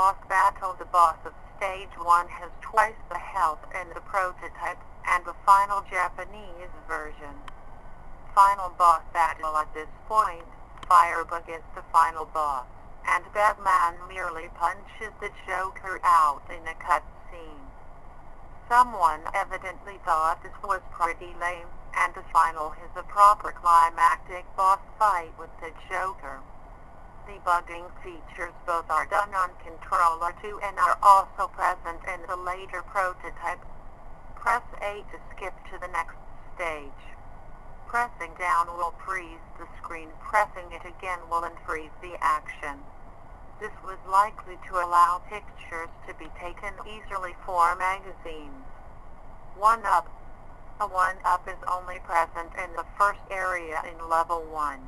boss battle. The boss of Stage 1 has twice the health in the prototype and the final Japanese version. Final boss battle. At this point, Firebug is the final boss, and Batman merely punches the Joker out in a cutscene. Someone evidently thought this was pretty lame, and the final is a proper climactic boss fight with the Joker. Debugging features both are done on Controller 2 and are also present in the later prototype. Press A to skip to the next stage. Pressing down will freeze the screen. Pressing it again will unfreeze the action. This was likely to allow pictures to be taken easily for magazines. 1-up. A 1-up is only present in the first area in level 1.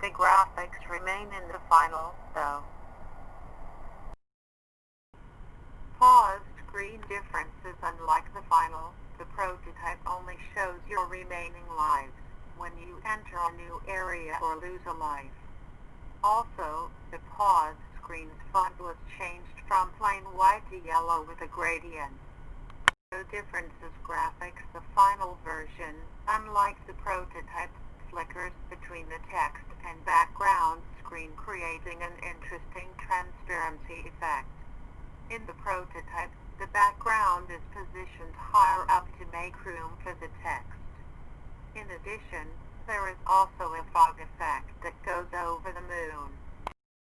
The graphics remain in the final, though. Pause screen differences. Unlike the final, the prototype only shows your remaining lives when you enter a new area or lose a life. Also, the pause screen's font was changed from plain white to yellow with a gradient. No differences. Graphics. The final version, unlike the prototype, flickers between the text and background screen, creating an interesting transparency effect. In the prototype, the background is positioned higher up to make room for the text. In addition, there is also a fog effect that goes over the moon.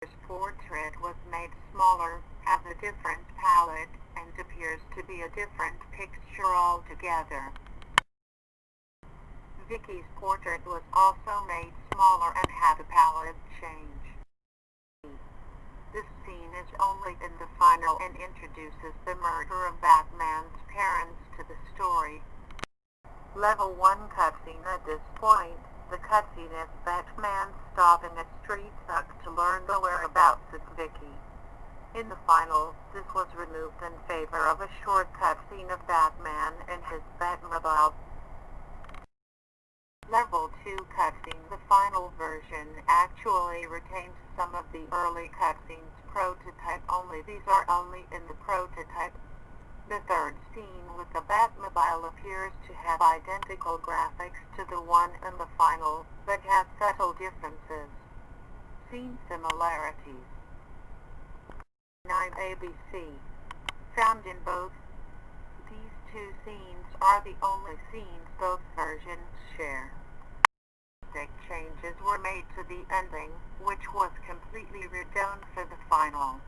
This portrait was made smaller, has a different palette, and appears to be a different picture altogether. Vicky's portrait was also made smaller and had a palette change. This scene is only in the final and introduces the murder of Batman's parents to the story. Level 1 cutscene. At this point, the cutscene is Batman stopping a street thug to learn the whereabouts of Vicky. In the final, this was removed in favor of a short cutscene of Batman and his Batmobile. Level 2 cutscene. The final version actually retains some of the early cutscenes. Prototype only. These are only in the prototype. The third scene with the Batmobile appears to have identical graphics to the one in the final, but has subtle differences. Scene similarities. 9 ABC. Found in both. These two scenes are the only scenes both versions share. Changes were made to the ending, which was completely redone for the final.